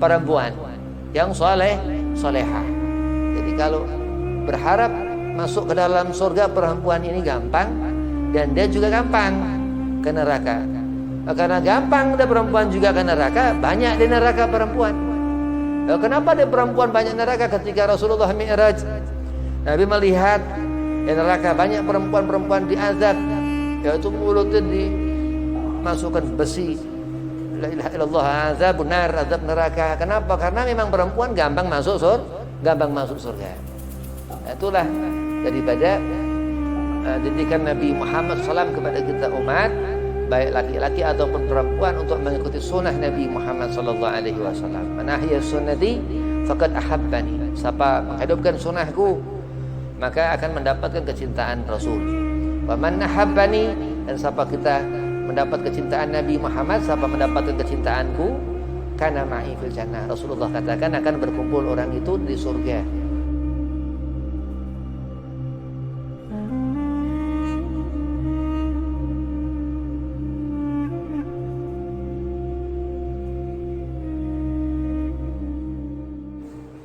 perempuan yang solehah. Jadi kalau berharap masuk ke dalam surga perempuan ini gampang, dan dia juga gampang ke neraka. Karena gampang ada perempuan juga ke neraka, banyak di neraka perempuan. Kenapa ada perempuan banyak neraka? Ketika Rasulullah Mi'raj, Nabi melihat di neraka banyak perempuan-perempuan diazab, yaitu mulutnya dimasukkan besi. La ilaha illallah, azabun nar, azab neraka. Kenapa? Karena memang perempuan gampang masuk surga. Itulah daripada didikan Nabi Muhammad SAW kepada kita umat, baik laki-laki ataupun perempuan, untuk mengikuti sunnah Nabi Muhammad SAW. Man ahya sunnati faqad ahabbani. Siapa menghidupkan sunnahku, maka akan mendapatkan kecintaan Rasul. Wa man ahabbani, dan siapa kita mendapat kecintaan Nabi Muhammad, siapa mendapatkan kecintaanku, kana ma'i fil jannah. Rasulullah katakan akan berkumpul orang itu di surga.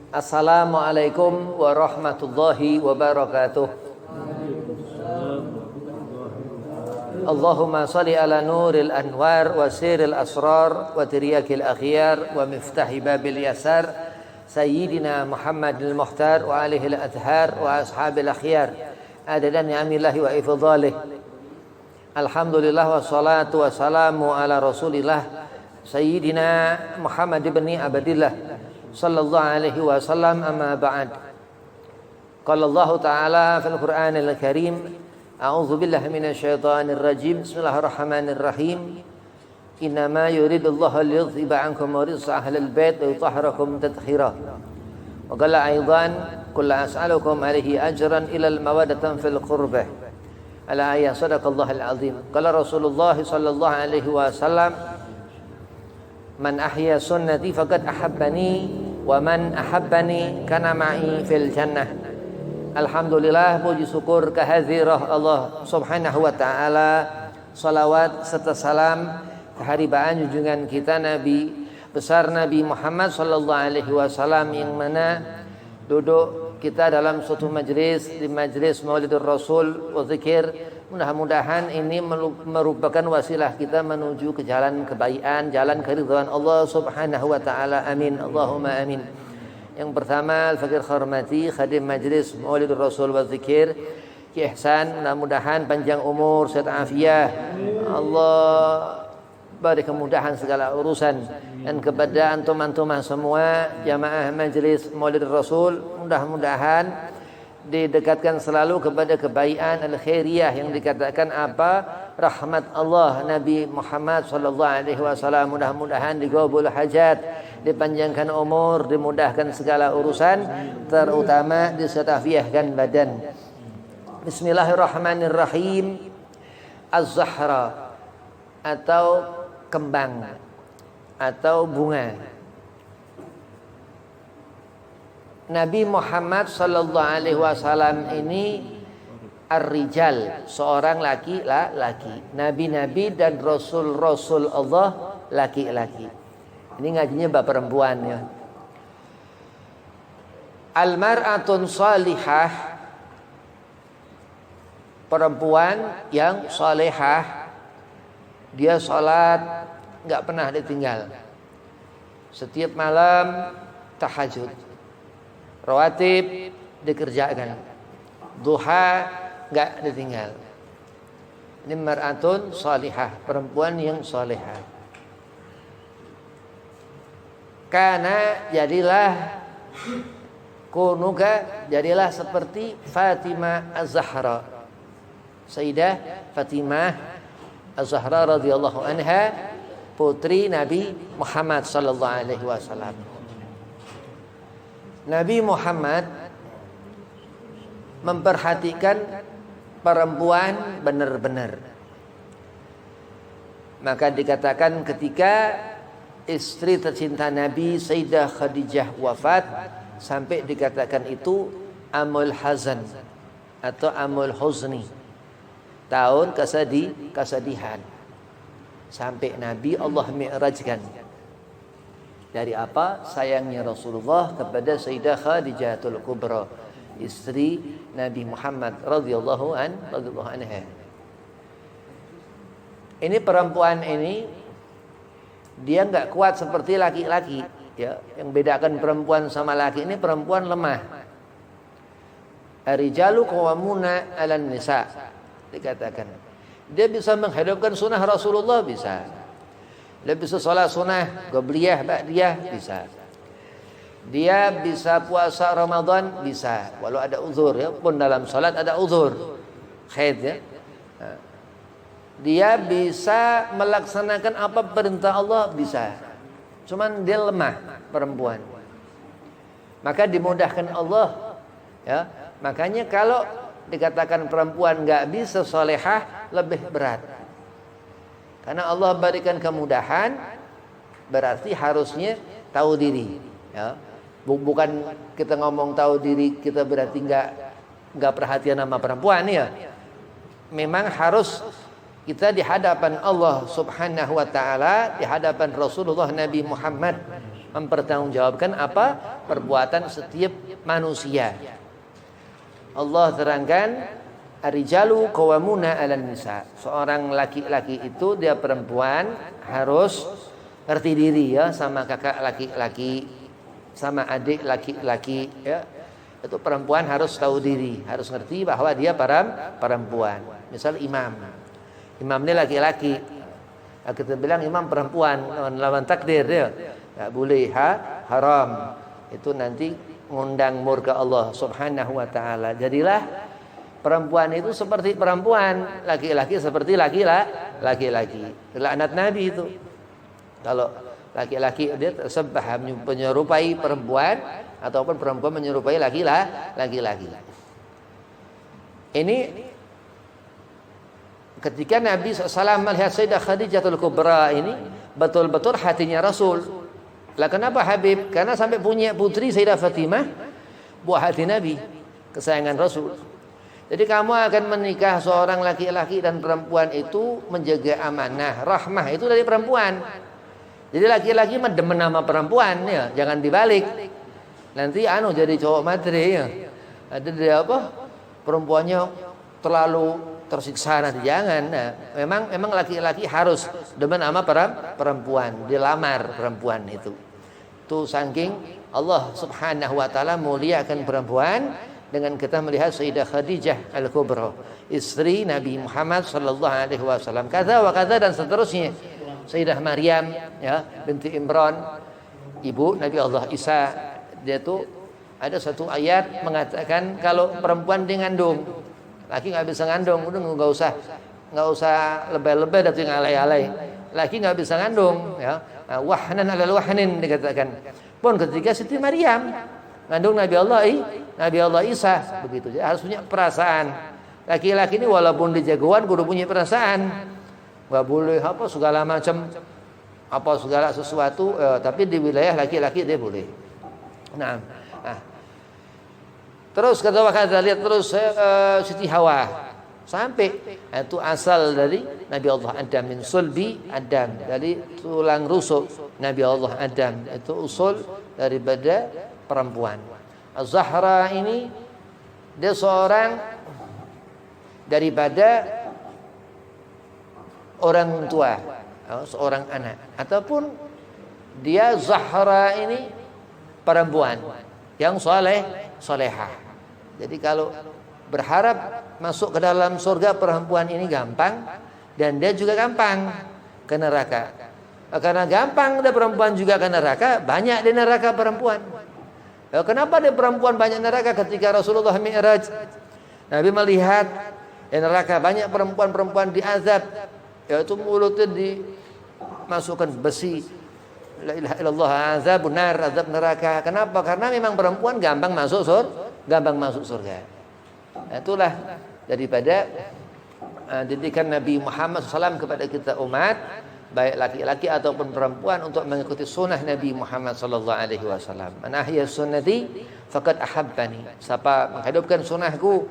Assalamualaikum warahmatullahi wabarakatuh. Allahumma salli ala nuril anwar wa siril asrar wa tiryakil akhyar wa miftahi babil yasar Sayyidina Muhammadil Muhtar wa alihil adhar wa ashabil akhyar adadan ni'amillahi wa ifdhalih. Alhamdulillah wa salatu wa salamu ala rasulillah Sayyidina Muhammad ibn Abdillah sallallahu alaihi wasallam, amma ba'd. Qala Allah ta'ala fil Qur'anil Karim, a'udzu billahi minasy syaithanir rajim. Bismillahirrahmanirrahim. Innama yuridullahu liyudhhiba 'ankum rijsa ahlil bait wa yutahhirakum tathhira. Wa qala aidan, qul as'alukum 'alaihi ajran ila al-mawaddatan fil qurbah. Al-ayat, sadaqallahul azim. Qala Rasulullah sallallahu alaihi wasallam, man ahya sunnati faqad ahabbani wa man ahabbani kana ma'i fil jannah. Alhamdulillah, puji syukur kehadirat Allah Subhanahu wa taala. Salawat serta salam keharibaan junjungan kita Nabi besar Nabi Muhammad sallallahu alaihi wasallam, yang mana duduk kita dalam suatu majlis, di majlis Maulidur Rasul wa zikir. Mudah-mudahan ini merupakan wasilah kita menuju ke jalan kebaikan, jalan keridhaan Allah Subhanahu wa taala. Amin, Allahumma amin. Yang pertama, al-fakir hormati khadim majlis Maulidur Rasul wa zikir, Ki Ihsan, mudah-mudahan panjang umur, sehat afiat, Allah beri kemudahan segala urusan. Dan kepada antum-antum semua jamaah majlis Maulidur Rasul, mudah-mudahan didekatkan selalu kepada kebaikan al-khairiyah yang dikatakan apa? Rahmat Allah Nabi Muhammad sallallahu alaihi wasallam. Mudah-mudahan digabul hajat, dipanjangkan umur, dimudahkan segala urusan, terutama disetafiahkan badan. Bismillahirrahmanirrahim. Az-zahra atau kembang atau bunga. Nabi Muhammad sallallahu alaihi wasallam ini ar-rijal, seorang laki-laki. Nabi-nabi dan rasul-rasul Allah laki-laki. Ini ngajinya bab perempuan ya. Al-mar'atun salihah, perempuan yang salihah. Dia salat enggak pernah ditinggal. Setiap malam tahajud. Rawatib dikerjakan, duha enggak ditinggal. Ini mar'atun salihah, perempuan yang salihah. Karena jadilah kunuga, jadilah seperti Fatimah Az-Zahra, Sayyidah Fatimah Az-Zahra radhiyallahu anha, putri Nabi Muhammad sallallahu alaihi wasallam. Nabi Muhammad memperhatikan perempuan benar-benar. Maka dikatakan ketika istri tercinta Nabi Sayyidah Khadijah wafat, sampai dikatakan itu amul hazan atau amul huzni, tahun kesedihan. Sampai Nabi Allah mi'rajkan. Dari apa? Sayangnya Rasulullah kepada Sayyidah Khadijatul Kubra, istri Nabi Muhammad radhiyallahu anha. Ini perempuan ini dia nggak kuat seperti laki-laki, ya. Yang bedakan perempuan sama laki ini perempuan lemah. Ar-rijalu qawwamuna 'alan nisa, dikatakan. Dia bisa menghidupkan sunnah Rasulullah, bisa. Dia bisa sholat sunnah, qabliyah, ba'diyah, bisa. Dia bisa puasa Ramadan, bisa. Walau ada uzur, ya, pun dalam sholat ada uzur, haid, ya. Dia bisa melaksanakan apa perintah Allah, bisa. Cuman dia lemah, perempuan. Maka dimudahkan Allah, ya. Makanya kalau dikatakan perempuan nggak bisa solehah, lebih berat. Karena Allah berikan kemudahan, berarti harusnya tahu diri, ya. Bukan kita ngomong tahu diri kita berarti nggak perhatian sama perempuan, ya. Memang harus kita di hadapan Allah Subhanahu wa taala, di hadapan Rasulullah Nabi Muhammad mempertanggungjawabkan apa perbuatan setiap manusia. Allah terangkan ar-rijalu qawwamuna 'alan nisa. Seorang laki-laki itu, dia perempuan harus ngerti diri, ya, sama kakak laki-laki, sama adik laki-laki, ya. Itu perempuan harus tahu diri, harus ngerti bahwa dia perempuan. Misal imam ini laki-laki, kita bilang imam perempuan, lawan takdir, ya. Enggak boleh, haram. Itu nanti ngundang murka Allah Subhanahu wa taala. Jadilah perempuan itu seperti perempuan, laki-laki seperti laki-laki. Laknat Nabi itu. Kalau laki-laki dia tersebah menyerupai perempuan, ataupun perempuan menyerupai laki-laki. Ini ketika Nabi SAW melihat Sayyidah Khadijatul Kubra ini, betul-betul hatinya Rasul. Lah kenapa Habib? Karena sampai punya putri Sayyidah Fatimah, buah hati Nabi, kesayangan Rasul. Jadi kamu akan menikah seorang laki-laki dan perempuan itu menjaga amanah, rahmah itu dari perempuan. Jadi laki-laki demen sama perempuan, ya, jangan dibalik. Nanti jadi cowok matre, ya. Ada dia perempuannya terlalu tersiksa, nanti jangan. Nah, memang laki-laki harus demen sama perempuan, dilamar perempuan itu. Tuh saking Allah Subhanahu wa taala muliakan perempuan dengan kita melihat Sayyidah Khadijah Al-Kubra, istri Nabi Muhammad sallallahu alaihi wasallam. Kaza wa kaza dan seterusnya. Sayyidah Maryam, ya, binti Imran, ibu Nabi Allah Isa. Dia tuh ada satu ayat mengatakan kalau perempuan dia ngandung, laki nggak bisa ngandung, udah nggak usah lebay-lebay dan ngalai-alai. Laki nggak bisa ngandung, ya. Nah, wahnan alal wahnin dikatakan. Pun ketika Siti Maryam ngandung Nabi Allah Isa, begitu. Jadi harus punya perasaan. Laki-laki ini walaupun di jagoan kudu punya perasaan. Enggak boleh segala macam segala sesuatu, tapi di wilayah laki-laki dia boleh. Nah. Terus kata lihat terus Siti Hawa sampai itu asal dari Nabi Allah Adam, min sulbi Adam, dari tulang rusuk Nabi Allah Adam, itu usul daripada perempuan. Az-Zahra ini dia seorang daripada orang tua, seorang anak, ataupun dia Zahra ini perempuan yang solehah. Jadi kalau berharap masuk ke dalam surga perempuan ini gampang, dan dia juga gampang ke neraka. Karena gampang ada perempuan juga ke neraka, banyak di neraka perempuan. Kenapa ada perempuan banyak neraka? Ketika Rasulullah Mi'raj, Nabi melihat di neraka banyak perempuan-perempuan diazab, yaitu mulutnya dimasukkan besi. La ilaha illallah, azabun nar, azab neraka. Kenapa? Karena memang perempuan gampang masuk surga. Itulah daripada didikan Nabi Muhammad SAW kepada kita umat, baik laki-laki ataupun perempuan, untuk mengikuti sunnah Nabi Muhammad SAW. Man ahya sunnati faqad ahabbani. Siapa menghidupkan sunnahku,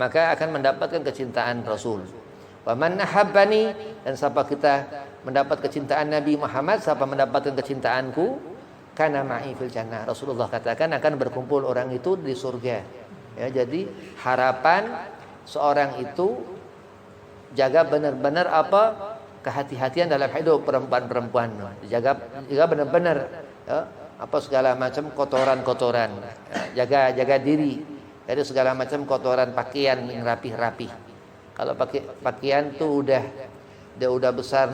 maka akan mendapatkan kecintaan Rasul. Wa man ahabbani, dan siapa kita mendapat kecintaan Nabi Muhammad, siapa mendapatkan kecintaanku, kana ma'i fil jannah. Rasulullah katakan akan berkumpul orang itu di surga. Ya, jadi harapan seorang itu jaga benar-benar apa kehati-hatian dalam hidup perempuan-perempuan. Jaga benar-benar ya, apa segala macam kotoran-kotoran. Ya, jaga diri dari segala macam kotoran pakaian yang rapih-rapih. Kalau pakai pakaian tuh udah besar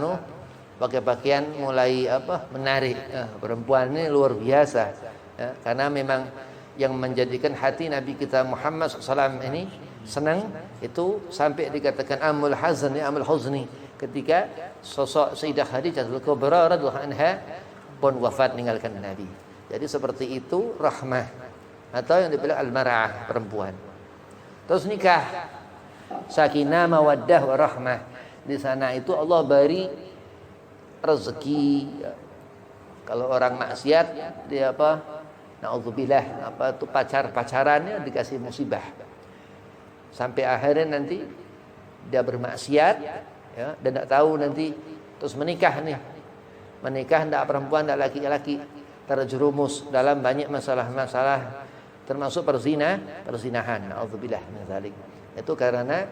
pakai pakaian mulai menarik. Perempuan ini luar biasa ya, karena memang yang menjadikan hati Nabi kita Muhammad SAW ini senang itu sampai dikatakan amul huzni ketika sosok Sayyidah Khadijah Al-Kubra radhiyallahu anha pun wafat meninggalkan Nabi. Jadi seperti itu rahmah atau yang dibilang al-mar'ah perempuan. Terus nikah sakinah mawaddah warahmah. Di sana itu Allah beri rezeki. Kalau orang maksiat dia naudzubillah itu pacarannya dikasih musibah. Sampai akhirnya nanti dia bermaksiat ya, dan tidak tahu nanti terus menikah nih. Menikah tidak perempuan, tidak laki-laki, terjerumus dalam banyak masalah-masalah termasuk perzinahan. Naudzubillah min dzalik. Itu karena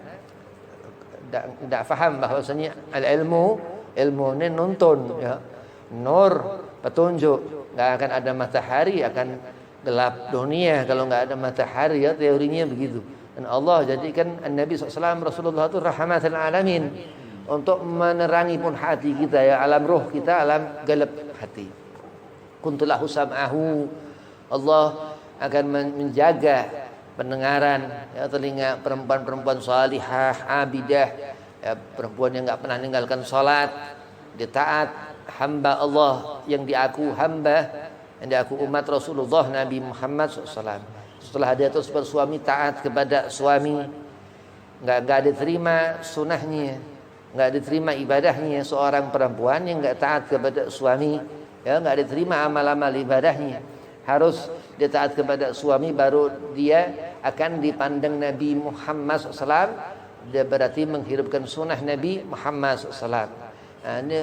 tidak faham bahwasanya ilmu ini nuntun ya. Nur petunjuk, nggak akan ada matahari, akan gelap dunia kalau nggak ada matahari ya, teorinya begitu. Dan Allah jadikan Nabi SAW Rasulullah itu rahmatan alamin untuk menerangi pun hati kita ya, alam roh kita, alam gelap hati. Kuntulahu sam'ahu, Allah akan menjaga pendengaran ya, telinga perempuan-perempuan salihah, abidah ya, perempuan yang nggak pernah meninggalkan salat, dia taat, hamba Allah yang diaku hamba, yang diaku umat Rasulullah Nabi Muhammad SAW. Setelah dia terus bersuami taat kepada suami, nggak diterima sunahnya, nggak diterima ibadahnya. Seorang perempuan yang nggak taat kepada suami ya, nggak diterima amal-amal ibadahnya. Harus dia taat kepada suami baru dia akan dipandang Nabi Muhammad SAW. Dia berarti menghidupkan sunnah Nabi Muhammad SAW. Nah, ini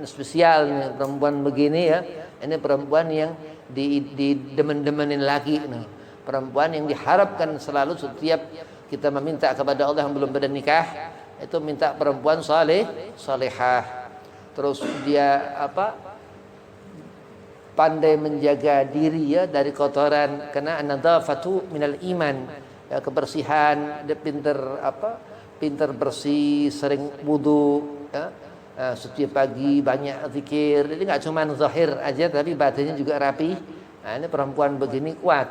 spesial nih, perempuan begini ya. Ini perempuan yang didemen-demenin lagi nih. Perempuan yang diharapkan selalu setiap kita meminta kepada Allah yang belum bernikah itu minta perempuan salihah. Terus dia pandai menjaga diri ya dari kotoran, karena an-nadzafatu minal iman ya, kebersihan. Dia pintar bersih, sering wudu ya. Setiap pagi banyak zikir. Jadi nggak cuma zahir aja tapi batinnya juga rapi. Nah, ini perempuan begini kuat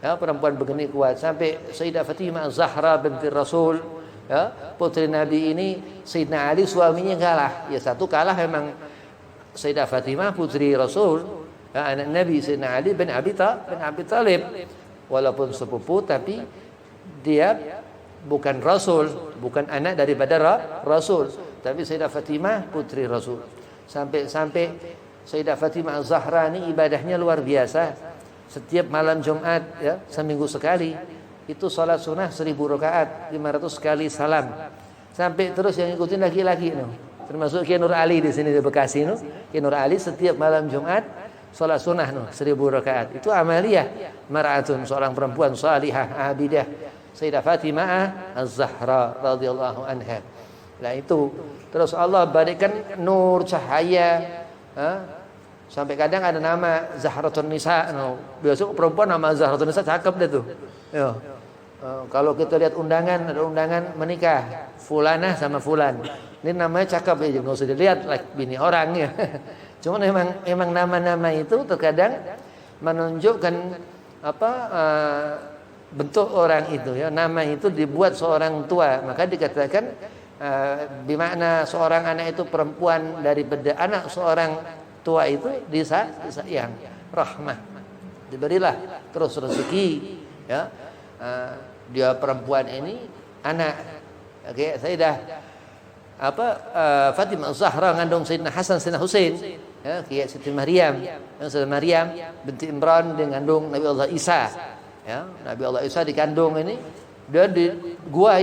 ya, perempuan begini kuat. Sampai Sayyidah Fatimah Zahra binti Rasul ya, putri Nabi ini, Sayyidina Ali suaminya kalah ya. Satu kalah memang Sayyidah Fatimah putri Rasul ya, anak Nabi Sayyidina Ali bin Abi Thalib, walaupun sepupu tapi dia bukan Rasul, bukan anak daripada Rasul, tapi Sayyidah Fatimah putri Rasul. Sampai Sayyidah Fatimah Zahra ini ibadahnya luar biasa. Setiap malam Jumat ya, seminggu sekali itu salat sunnah 1000 rakaat, 500 kali salam. Sampai terus yang ikutin laki-laki termasuk Kiai Nur Ali di sini di Bekasi Kiai Nur Ali setiap malam Jumat salat sunnah 1000 rakaat. Itu amaliyah mar'atun, seorang perempuan salihah abidah, Sayyidah Fatimah Az-Zahra radhiyallahu anha. Nah itu terus Allah berikan nur cahaya sampai kadang ada nama Zahratun Nisa. Biasa perempuan nama Zahratun Nisa cakep deh tuh ya. Kalau kita lihat undangan, ada undangan menikah fulanah sama fulan, ini namanya cakep ya, nggak usah dilihat like bini orang ya. Cuma memang nama-nama itu terkadang menunjukkan bentuk orang itu ya. Nama itu dibuat seorang tua, maka dikatakan bimakna seorang anak itu perempuan daripada anak seorang tua itu disayang, rahmah, diberilah terus rezeki ya. Dia perempuan ini anak Sayyidah Fatimah Zahra ngandung Sayyidina Hasan Sayyidina Husain ya, kayak Siti Maryam binti Imran dengan ngandung Nabi Allah Isa ya. Nabi Allah Isa dikandung ini, dia di gua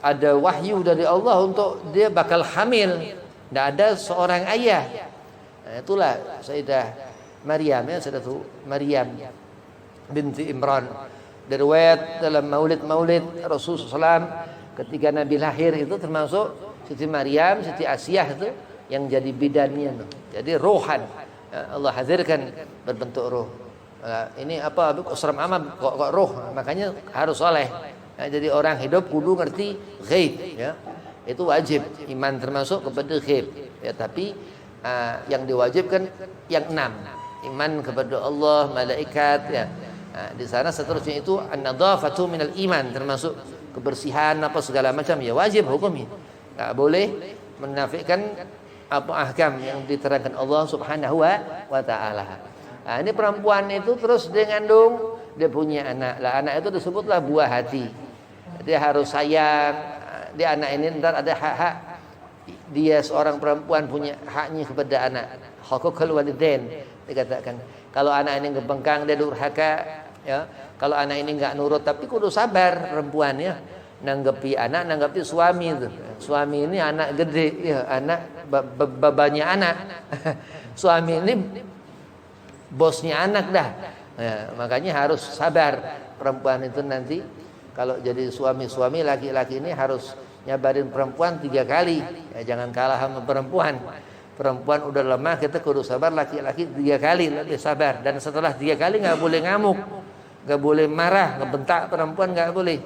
ada wahyu dari Allah untuk dia bakal hamil. Tidak ada seorang ayah. Itulah Sayyidah Maryam, ya, Sayyidatu Maryam binti Imran. Diriwayat dalam maulid Rasulullah SAW ketika Nabi lahir itu termasuk Siti Maryam, Siti Asiyah itu yang jadi bidannya. Jadi rohan, Allah hadirkan berbentuk roh. Ini apa? Usram amal kok roh, makanya harus soleh. Jadi orang hidup kudu ngerti ghaib, ya. Itu wajib iman termasuk kepada ghaib, ya. Tapi yang diwajibkan yang 6, iman kepada Allah, malaikat, ya. Di sana seterusnya itu an-nadhafatu minal iman, termasuk kebersihan apa segala macam, ya wajib hukumnya. Enggak boleh menafikan apa ahkam yang diterangkan Allah Subhanahu wa taala. Ini perempuan itu terus dia ngandung, dia punya anak. Lah anak itu disebutlah buah hati. Dia harus sayang. Dia anak ini ntar ada hak-hak. Dia seorang perempuan punya haknya kepada anak. Haqul walidain dikatakan. Kalau anak ini ngebengkang, dia durhaka, ya. Kalau anak ini enggak nurut, tapi kudu sabar perempuan, ya. Nanggepi anak, nanggepi suami itu. Suami ini anak gede, ya, anak babanya anak. Suami ini bosnya anak dah, ya, makanya harus sabar perempuan itu nanti. Kalau jadi suami laki-laki ini harus nyabarin perempuan 3 kali, ya, jangan kalah sama perempuan. Perempuan udah lemah, kita kudu sabar. Laki-laki 3 kali lebih sabar, dan setelah 3 kali nggak boleh ngamuk, nggak boleh marah, ngebentak perempuan nggak boleh.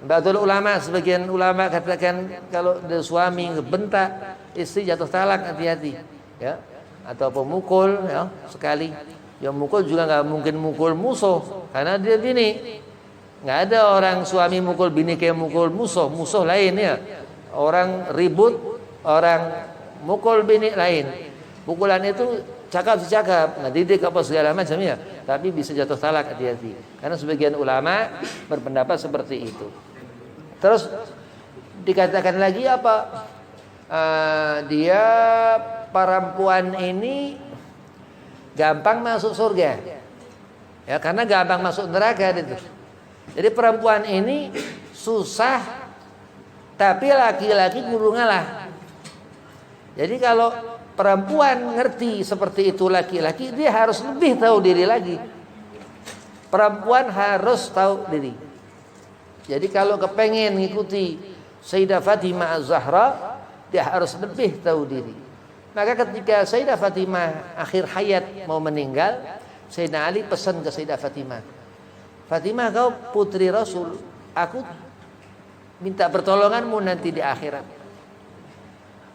Betul ulama, sebagian ulama katakan kalau ada suami ngebentak istri jatuh talak, hati-hati, ya. Atau pemukul, ya, sekali. Yang mukul juga nggak mungkin mukul musuh, karena dia bini. Nggak ada orang suami mukul bini kayak mukul musuh lain, ya. Orang ribut, orang mukul bini lain. Pukulan itu cakap, ngedidik apa segala macam, ya. Tapi bisa jatuh talak, hati-hati. Karena sebagian ulama berpendapat seperti itu. Terus dikatakan lagi apa? Dia perempuan ini gampang masuk surga, ya, karena gampang masuk neraka itu. Jadi perempuan ini susah, tapi laki-laki kudu ngalah. Jadi kalau perempuan ngerti seperti itu laki-laki, dia harus lebih tahu diri lagi. Perempuan harus tahu diri. Jadi kalau kepengen ngikuti Sayyidah Fatimah Az-Zahra, dia harus lebih tahu diri. Maka ketika Sayyidah Fatimah akhir hayat mau meninggal, Sayyidina Ali pesan ke Sayyidah Fatimah, Fatimah, kau putri Rasul, aku minta pertolonganmu nanti di akhirat.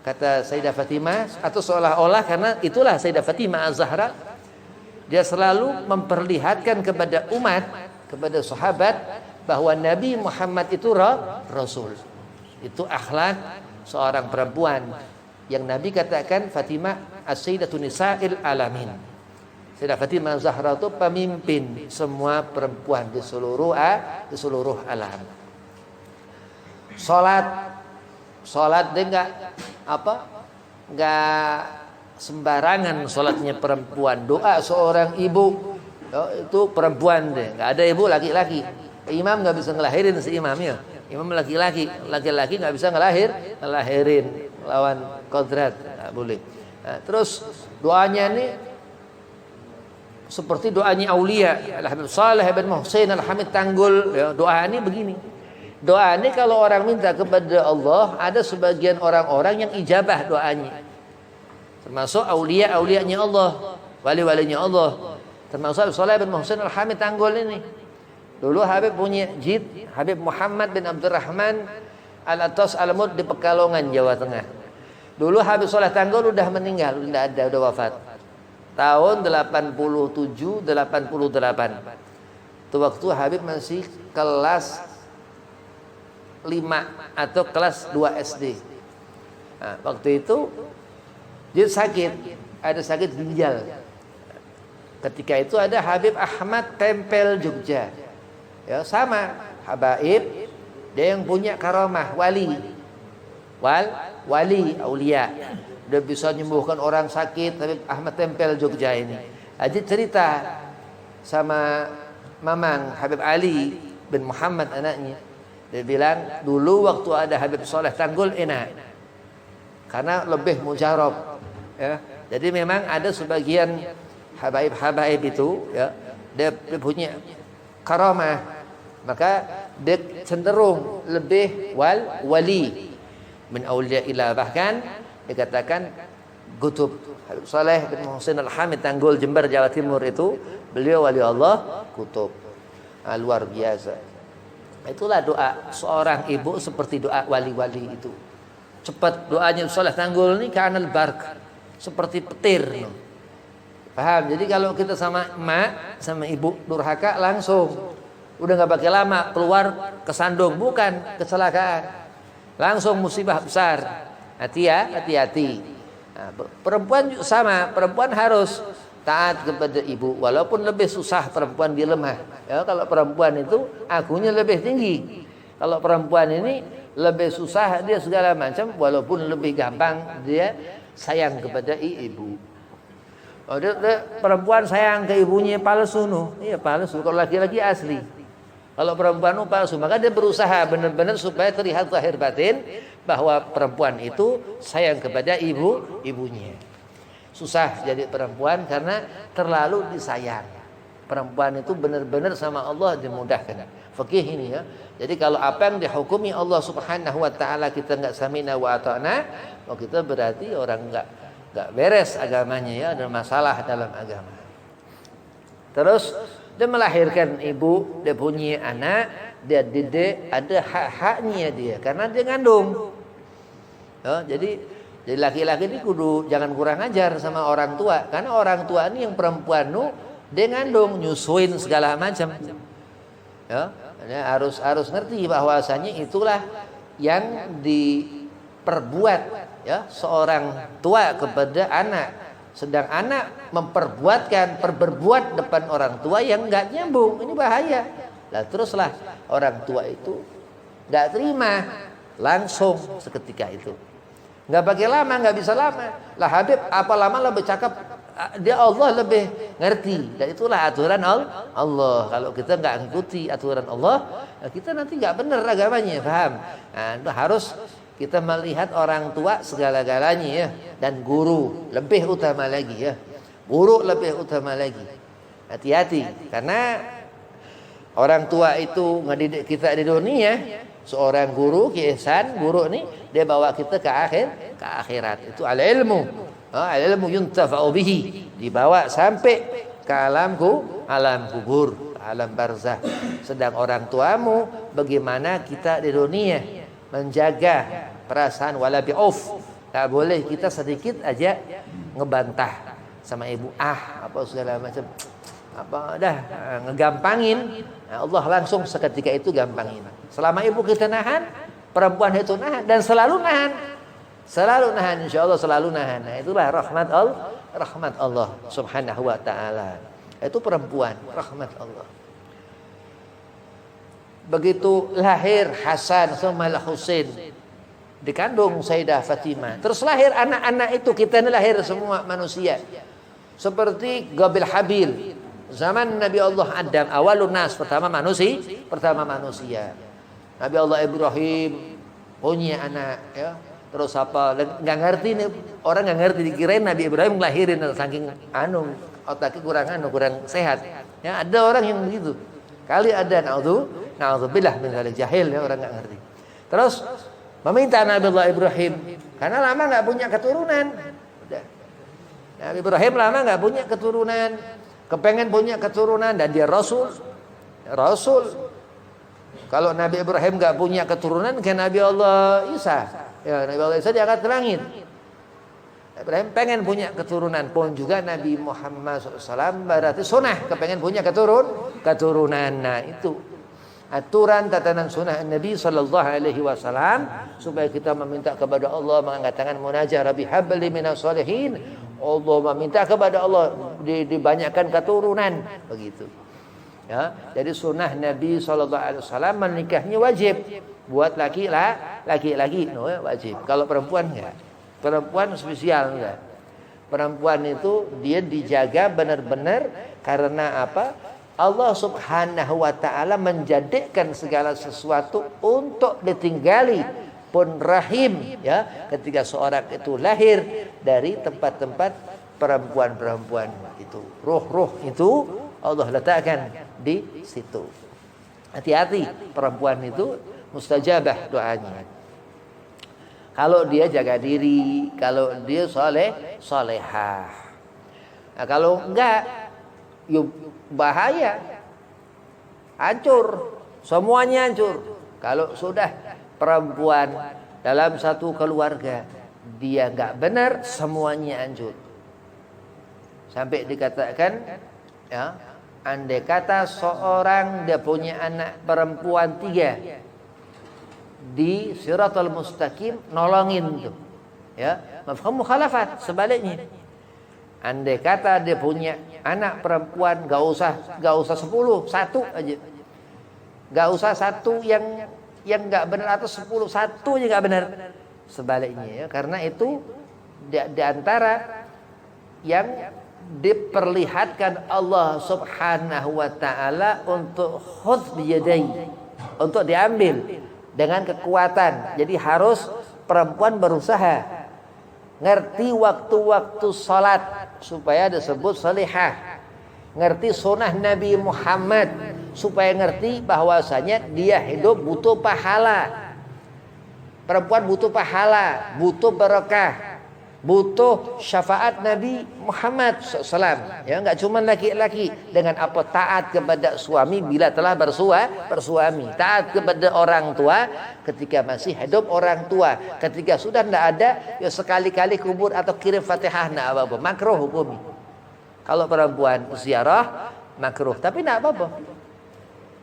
Kata Sayyidah Fatimah, atau seolah-olah karena itulah Sayyidah Fatimah Az-Zahra, dia selalu memperlihatkan kepada umat, kepada sahabat, bahwa Nabi Muhammad itu Rasul. Itu akhlak seorang perempuan yang Nabi katakan Fatimah as-sayyidatu nisa'il alamin. Sayyidah Fatimah Zahra itu pemimpin semua perempuan di seluruh alam. Salat dia enggak sembarangan salatnya perempuan. Doa seorang ibu itu perempuan deh, enggak ada ibu laki-laki. Imam enggak bisa ngelahirin si imamnya. Imam laki-laki nggak bisa ngelahirin lawan kodrat, nggak boleh. Nah, terus doanya ini seperti doanya aulia, Al-Habib Saleh bin Muhsin Al-Hamid Tanggul, ya, doa ini begini. Doa ini kalau orang minta kepada Allah, ada sebagian orang-orang yang ijabah doanya. Termasuk aulia-aulianya Allah, wali-walinya Allah. Termasuk Habib Saleh bin Muhsin Al-Hamid Tanggul ini. Dulu Habib punya jid, Habib Muhammad bin Abdurrahman Al-Atas Al-Mud di Pekalongan, Jawa Tengah. Dulu Habib Saleh Tanggul udah meninggal, udah wafat. Tahun 87, 88. Itu waktu Habib masih kelas 5 atau kelas 2 SD. Nah, waktu itu dia ada sakit ginjal. Ketika itu ada Habib Ahmad Tempel Jogja. Ya, sama habaib, dia yang punya karamah wali aulia, dia bisa menyembuhkan orang sakit. Habib Ahmad Tempel Jogja ini aja cerita sama Mamang Habib Ali bin Muhammad anaknya, dia bilang dulu waktu ada Habib Saleh Tanggul enak karena lebih mujarab, ya, Jadi memang ada sebagian habaib-habaib itu ya, dia punya karamah, maka dia cenderung lebih wali min auliyaillah, bahkan dikatakan Qutub. Habib Saleh bin Muhsin Al-Hamid Tanggul Jember Jawa Timur itu beliau wali Allah Qutub. Luar biasa. Itulah doa seorang ibu seperti doa wali-wali itu. Cepat doanya Saleh Tanggul ini kanal bark, seperti petir. Paham? Jadi kalau kita sama emak sama ibu durhaka langsung udah nggak pakai lama keluar kesandung, bukan kecelakaan. Langsung musibah besar. Hati-hati. Nah, perempuan juga sama, perempuan harus taat kepada ibu walaupun lebih susah perempuan dia lemah. Ya, kalau perempuan itu akunya lebih tinggi. Kalau perempuan ini lebih susah dia segala macam walaupun lebih gampang dia sayang kepada ibu. Oh, perempuan sayang ke ibunya palsu no. Iya palsu. Kalau laki-laki asli. Kalau perempuan itu palsu, maka dia berusaha benar-benar supaya terlihat zahir batin bahwa perempuan itu sayang kepada ibunya. Susah jadi perempuan karena terlalu disayang. Perempuan itu benar-benar sama Allah dimudahkan. Fikih ini ya. Jadi kalau apa yang dihukumi Allah Subhanahu wa taala kita enggak samina wa ata'na, kita berarti orang enggak beres agamanya ya, ada masalah dalam agama. Terus dia melahirkan ibu, dia punya anak, dia didik, ada hak-haknya dia karena dia ngandung. Ya, jadi laki-laki ini kudu jangan kurang ajar sama orang tua, karena orang tua ini yang perempuan nu dia ngandung, nyusuin segala macam. Ya, harus ngerti bahwasanya itulah yang diperbuat ya seorang tua kepada anak. Sedang anak berbuat depan orang tua yang enggak nyambung, ini bahaya. Lah teruslah orang tua itu enggak terima, langsung seketika itu. Enggak pakai lama, enggak bisa lama. Lah Habib apa lama lebih cakap, dia Allah lebih ngerti. Dan itulah aturan Allah. Kalau kita enggak ngikuti aturan Allah, kita nanti enggak benar agamanya, paham? Nah, itu harus kita melihat orang tua segala-galanya ya, dan guru lebih utama lagi ya. Guru lebih utama lagi. Hati-hati karena orang tua itu ngedidik kita di dunia. Seorang guru ihsan, guru ini dia bawa kita ke akhirat. Itu al-ilmu. Al-ilmu yuntafa'u bihi. Dibawa sampai ke alam kubur, alam barzah. Sedang orang tuamu bagaimana kita di dunia menjaga perasaan wala bi'uf. Tak boleh kita sedikit aja ngebantah sama ibu, apa segala macam, apa dah ngegampangin. Nah, Allah langsung seketika itu gampangin. Selama ibu kita nahan, perempuan itu nahan dan selalu nahan, insyaallah selalu nahan. Nah, itulah rahmat Allah Subhanahu wa taala. Itu perempuan, rahmat Allah. Begitu lahir Hasan sama Husain dikandung Sayyidah Fatimah, terus lahir anak-anak itu, kita ini lahir semua manusia seperti Qabil Habil. Zaman Nabi Allah Adam, awalun nas, pertama manusia. Nabi Allah Ibrahim punya anak ya. Terus apa? Enggak ngerti nih, orang enggak ngerti, dikirain Nabi Ibrahim ngelahirin saking otaknya kurang sehat. Ya, ada orang yang begitu. Kali ada na'udzubillah min dzalik, jahil ya, orang enggak ngerti. Terus meminta Nabi Allah Ibrahim karena lama enggak punya keturunan. Udah. Nabi Ibrahim lama enggak punya keturunan, kepengen punya keturunan dan dia rasul. Kalau Nabi Ibrahim enggak punya keturunan ke Nabi Allah Isa. Ya, Nabi Allah Isa diangkat ke langit. Ibrahim pengen punya keturunan, pun juga Nabi Muhammad SAW berarti sunnah kepengen punya keturunan. Nah itu aturan tatanan sunnah Nabi SAW supaya kita meminta kepada Allah, mengangkat tangan munajat, Rabbi habli minas solihin. Allah meminta kepada Allah dibanyakkan keturunan begitu. Ya, jadi sunnah Nabi SAW menikahnya wajib buat laki-laki, no, wajib. Kalau perempuan enggak. Perempuan spesial enggak. Perempuan itu dia dijaga benar-benar karena apa? Allah Subhanahu wa taala menjadikan segala sesuatu untuk ditinggali, pun rahim ya, ketika seorang itu lahir dari tempat-tempat perempuan-perempuan itu. Roh-roh itu Allah letakkan di situ. Hati-hati, perempuan itu mustajabah doanya. Kalau dia jaga diri, kalau dia solehah. Nah, kalau enggak, yuk bahaya, hancur, semuanya hancur. Kalau sudah perempuan dalam satu keluarga dia enggak benar, semuanya hancur. Sampai dikatakan, ya, andai kata seorang dia punya anak perempuan 3 di Siratal Mustaqim, nolongin tuh, ya, mafhum mukhalafat. Sebaliknya, andai kata dia punya anak perempuan, gak usah 10, 1 aja, gak usah 1 yang gak benar, atau 10, 1 aja gak benar. Sebaliknya, ya, karena itu di antara yang diperlihatkan Allah Subhanahu wa taala untuk khudh biyadai, untuk diambil dengan kekuatan. Jadi harus perempuan berusaha ngerti waktu-waktu salat supaya disebut salihah, ngerti sunnah Nabi Muhammad supaya ngerti bahwasanya dia hidup butuh pahala. Perempuan butuh pahala, butuh berkah, butuh syafaat Nabi Muhammad SAW. Ya, enggak cuma laki-laki dengan apa taat kepada suami bila telah bersuami, taat kepada orang tua ketika masih hidup orang tua, ketika sudah tidak ada ya sekali-kali kubur atau kirim Fatihah enggak apa-apa, makruh hukum. Kalau perempuan ziarah makruh, tapi enggak apa-apa.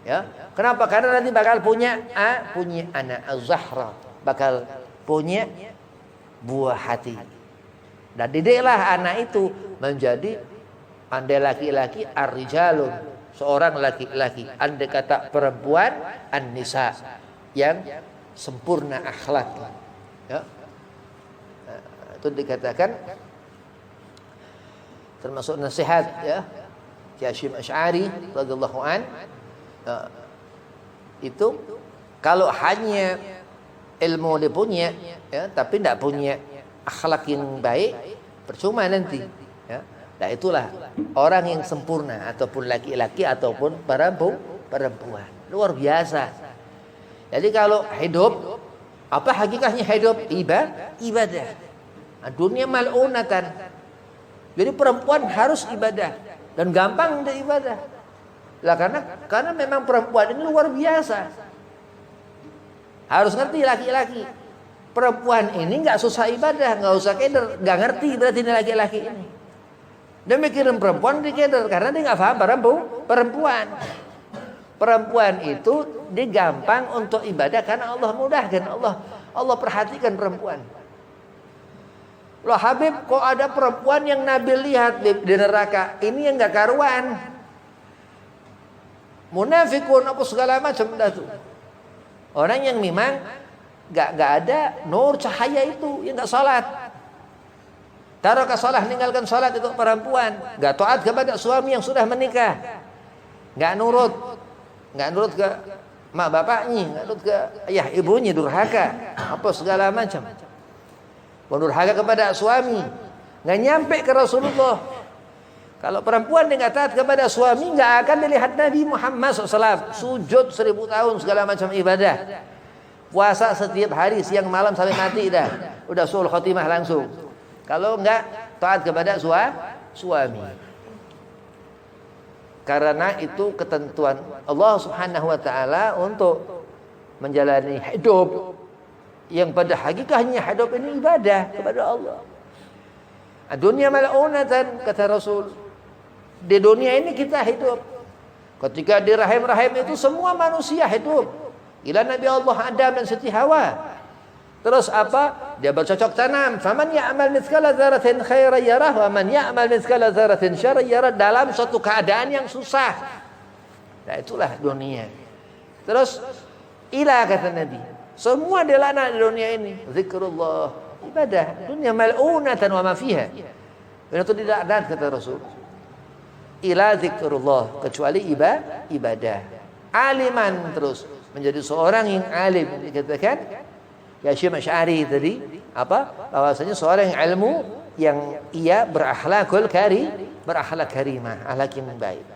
Ya, kenapa? Karena nanti bakal punya anak az-Zahra, bakal punya buah hati. Dan didiklah anak itu menjadi andai laki-laki ar-rijalun, seorang laki-laki, andai kata perempuan an-nisa, yang sempurna akhlak. Ya. Nah, itu dikatakan termasuk nasihat, ya, Ki Hasyim Asy'ari radhiyallahu an. Itu kalau hanya ilmu dia punya, ya, tapi tidak punya akhlak yang baik, percuma nanti, ya. Nah, itulah orang yang sempurna, ataupun laki-laki ataupun perempuan, luar biasa. Jadi kalau hidup, apa hakikatnya hidup? Ibadah. Nah, dunia mal'unatan. Jadi perempuan harus ibadah, dan gampang dia ibadah. Lah karena memang perempuan ini luar biasa. Harus ngerti laki-laki. Perempuan ini nggak susah ibadah, nggak usah keder, nggak ngerti berarti ini laki-laki ini. Dia mikirin perempuan di keder karena dia nggak paham perempuan. Perempuan itu dia gampang untuk ibadah karena Allah mudahkan, Allah perhatikan perempuan. Loh Habib, kok ada perempuan yang Nabi lihat di neraka? Ini yang nggak karuan, munafikun apa segala macam dah tuh. Orang yang memang gak ada nur cahaya itu, yang gak salat. Taruh ke salat, ninggalkan salat, itu perempuan. Gak taat kepada suami yang sudah menikah. Gak nurut ke mak bapaknya, gak nurut ke ayah ibunya, durhaka, apa segala macam. Durhaka kepada suami, gak nyampe ke Rasulullah. Kalau perempuan dia gak taat kepada suami, gak akan dilihat Nabi Muhammad SAW. Sujud 1000 tahun, segala macam ibadah. Puasa setiap hari, siang malam sampai mati dah. Udah sul khotimah langsung. Kalau enggak taat kepada suami. Karena itu ketentuan Allah Subhanahu wa taala untuk menjalani hidup yang pada hakikatnya hidup ini ibadah kepada Allah. Dunia mal'unatan, kata Rasul. Di dunia ini kita hidup. Ketika di rahim-rahim itu semua manusia hidup. Ila Nabi Allah Adam dan Siti Hawa. Terus apa? Dia bercocok tanam. Faman ya'mal mithqala dzarratin khairan yarah wa man ya'mal mithqala dzarratin syarran yarah, dalam suatu keadaan yang susah. Nah, itulah dunia. Terus ila, kata Nabi, semua dilana di dunia ini. Zikrullah, ibadah. Dunia mal'unatan wa ma fiha. Itu tidak ada, kata Rasul. Ila zikrullah, kecuali ibadah. Aliman, terus menjadi seorang yang alim. Dikatakan Ki Hasyim Asy'ari tadi apa? Bahwasanya seorang yang yang ia berakhlak karimah, akhlak yang baik.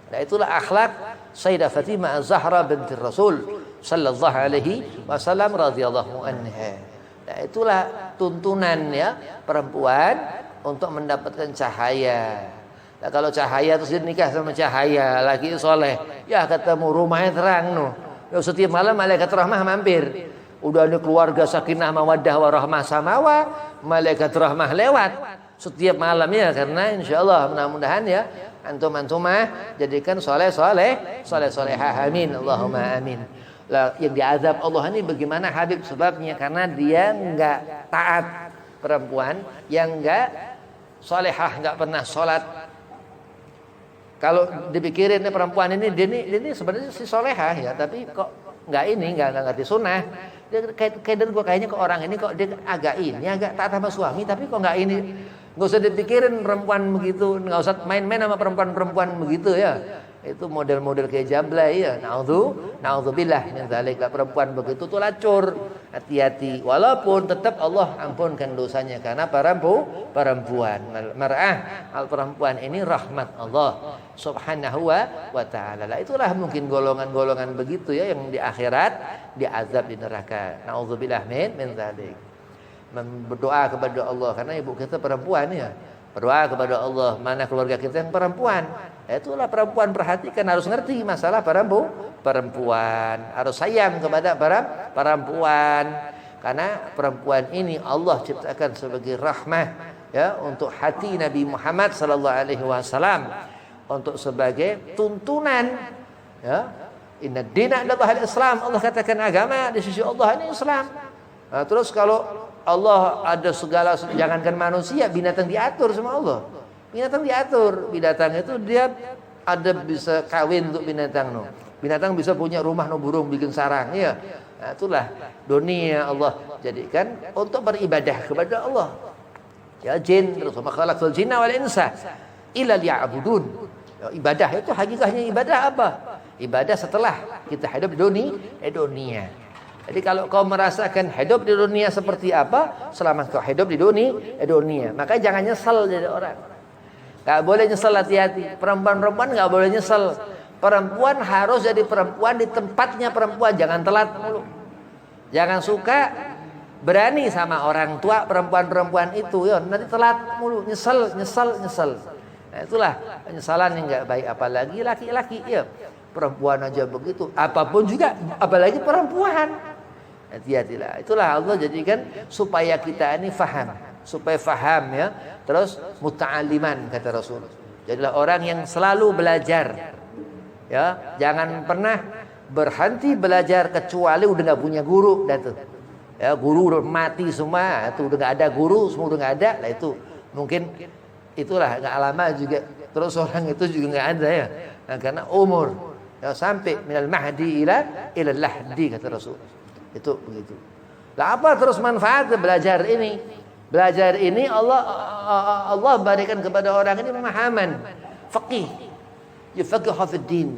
Nah, itulah akhlak Sayyidah Fatimah Az-Zahra binti Rasul sallallahu alaihi wasallam radhiyallahu anha. Nah, itulah tuntunan ya perempuan untuk mendapatkan cahaya. Nah, kalau cahaya terus dia nikah sama cahaya, laki soleh, ya ketemu rumahnya terang noh. Ya, setiap malam malaikat rahmah mampir. Udah ada keluarga sakinah mawaddah warahmah samawa, malaikat rahmah lewat setiap malamnya, karena insyaallah mudah-mudahan ya antum-antumah jadikan solehah, amin, Allahumma amin. Lah, yang diazab Allah ini bagaimana Habib? Sebabnya karena dia enggak taat, perempuan yang enggak solehah, enggak pernah sholat. Kalau dipikirin perempuan ini dia ini sebenarnya si solehah ya, tapi kok enggak ngerti sunnah. Dia kayaknya kok orang ini kok dia agak taat sama suami, tapi kok enggak ini. Nggak usah dipikirin perempuan begitu, nggak usah main-main sama perempuan begitu ya. Itu model-model kayak Jablay ya. Naudzubillah min dzalik. Perempuan begitu tuh lacur. Hati-hati. Walaupun tetap Allah ampunkan dosanya karena perempuan. Mar'ah perempuan ini rahmat Allah Subhanahu wa taala. Lah, itulah mungkin golongan-golongan begitu ya yang di akhirat diazab di neraka. Naudzubillah min dzalik. Berdoa kepada Allah karena ibu kita perempuan ya, berdoa kepada Allah mana keluarga kita yang perempuan. Itulah perempuan, perhatikan, harus ngerti masalah perempuan, harus sayang kepada perempuan karena perempuan ini Allah ciptakan sebagai rahmah ya untuk hati Nabi Muhammad sallallahu alaihi wasallam, untuk sebagai tuntunan ya. Inna dina adalah Islam. Allah katakan agama di sisi Allah ini Islam. Nah, terus kalau Allah ada segala, jangankan manusia, binatang diatur sama Allah. Binatang diatur, binatang itu dia ada bisa kawin untuk binatang no. Binatang bisa punya rumah no, burung bikin sarang ya. Nah, itulah dunia Allah jadikan untuk beribadah kepada Allah. Ya jin, terus khalaqal jinna wal insa illa liya'budun. Ya, ibadah itu hakikatnya ibadah apa? Ibadah setelah kita hidup di dunia. Jadi kalau kau merasakan hidup di dunia seperti apa, selama kau hidup di dunia, maka jangan nyesel jadi orang. Gak boleh nyesel, hati-hati. Perempuan gak boleh nyesel. Perempuan harus jadi perempuan di tempatnya perempuan, jangan telat mulu. Jangan suka berani sama orang tua perempuan itu, ya nanti telat mulu, nyesel. Nah, itulah penyesalan yang gak baik, apalagi laki-laki ya. Perempuan aja begitu, apapun juga, apalagi perempuan. Hati-hatilah. Itulah Allah jadikan supaya kita ini faham ya. Terus muta'alliman kata Rasul. Jadilah orang yang selalu belajar. Ya, jangan pernah berhenti belajar kecuali udah enggak punya guru dah tuh. Ya, guru udah mati semua, itu udah enggak ada guru, semua udah enggak ada. Lah itu mungkin itulah enggak lama juga. Terus orang itu juga enggak ada ya. Nah, karena umur ya, sampai minal mahdi ila lahdi kata Rasul. Itu begitu. Lah apa terus manfaatnya belajar ini? Belajar ini Allah berikan kepada orang ini pemahaman faqih. Yufaqihu fid din.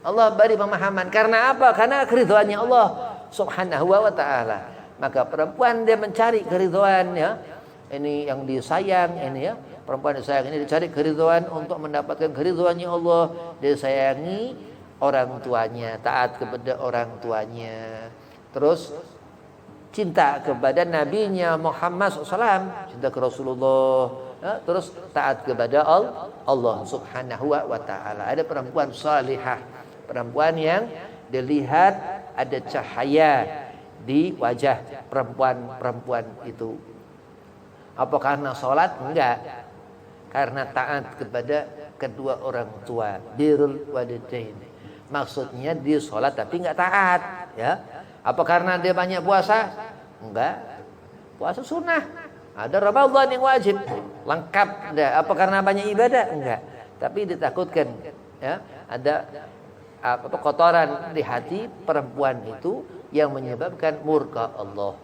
Allah beri pemahaman karena apa? Karena keridhaannya Allah Subhanahu wa taala. Maka perempuan dia mencari keridhaan ya. Ini yang disayang ini ya. Perempuan disayang ini dicari keridhaan untuk mendapatkan keridhaannya Allah. Dia sayangi orang tuanya, taat kepada orang tuanya. Terus cinta kepada nabinya Muhammad SAW, cinta ke Rasulullah, ya, terus taat kepada Allah Subhanahu wa taala. Ada perempuan salihah, perempuan yang dilihat ada cahaya di wajah perempuan itu. Apa karena sholat? Enggak. Karena taat kepada kedua orang tua, birrul walidain. Maksudnya dia sholat tapi enggak taat, ya. Apa karena dia banyak puasa? Enggak. Puasa sunnah. Ada Ramadan yang wajib. Lengkap. Apa karena banyak ibadah? Enggak. Tapi ditakutkan ya, ada kotoran di hati perempuan itu yang menyebabkan murka Allah.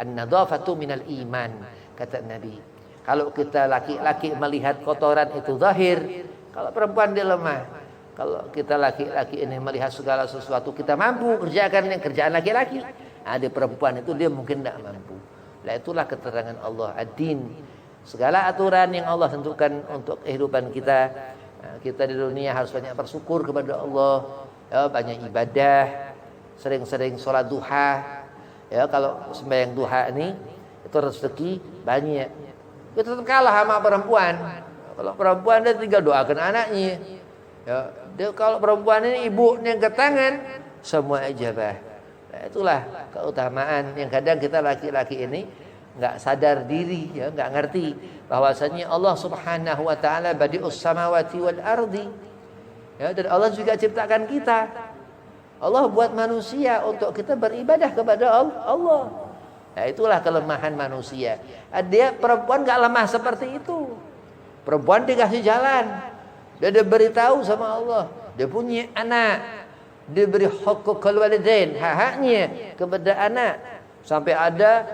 An-nadhafatu minal iman kata Nabi. Kalau kita laki-laki melihat kotoran itu zahir, kalau perempuan dia lemah. Kalau kita laki-laki ini melihat segala sesuatu kita mampu kerjakan yang kerjaan laki-laki. Nah, di perempuan itu dia mungkin tidak mampu. Nah, itulah keterangan Allah. Ad-din segala aturan yang Allah tentukan untuk kehidupan kita. Kita di dunia harus banyak bersyukur kepada Allah, ya, banyak ibadah, sering-sering sholat duha. Ya, kalau sembahyang duha ini itu rezeki banyak. Kita tetap kalah sama perempuan. Kalau perempuan dia tinggal doakan anaknya. Ya, dia kalau perempuan ini ibunya angkat tangan, semua ijabah. Nah, itulah keutamaan yang kadang kita laki-laki ini nggak sadar diri, ya, nggak ngerti bahwasanya Allah Subhanahu wa taala badi'us samawati wal ardi. Ya, dan Allah juga ciptakan kita. Allah buat manusia untuk kita beribadah kepada Allah. Nah, itulah kelemahan manusia. Dia perempuan nggak lemah seperti itu. Perempuan dikasih jalan. Dia diberitahu sama Allah. Dia punya anak. Dia beri hukukul walidain, hak-haknya kepada anak. Sampai ada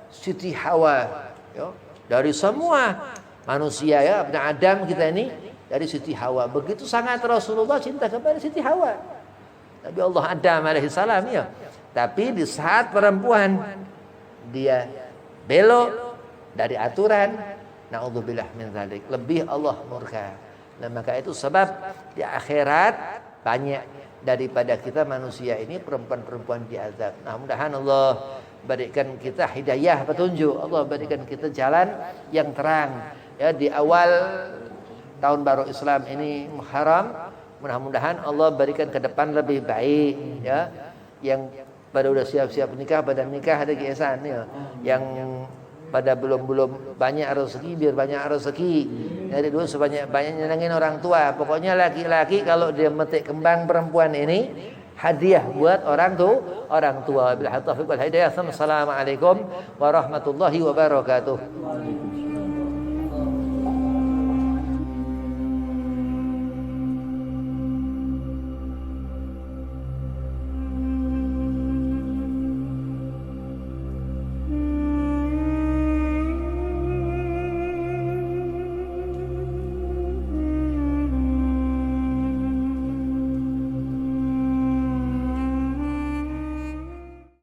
Siti Hawa, ya, dari semua manusia, ya, Ibnu Adam kita ini dari Siti Hawa. Begitu sangat Rasulullah cinta kepada Siti Hawa. Nabi Allah Adam alaihissalam, ya. Tapi di saat perempuan dia belok dari aturan, naudzubillah min dzalik, lebih Allah murka. Nah, maka itu sebab di akhirat banyak daripada kita manusia ini perempuan-perempuan diazab. Nah, mudah-mudahan Allah berikan kita hidayah, petunjuk. Allah berikan kita jalan yang terang. Ya, di awal tahun baru Islam ini Muharram, mudah-mudahan Allah berikan ke depan lebih baik, ya. Yang pada udah siap-siap nikah, pada nikah ada keesan, ya. Yang pada belum banyak rezeki, biar banyak rezeki. Dari dulu sebanyak-banyak nyenengin orang tua. Pokoknya laki-laki kalau dia metik kembang perempuan ini hadiah buat orang tua. Billahi taufiq wal hidayah. Assalamualaikum warahmatullahi wabarakatuh.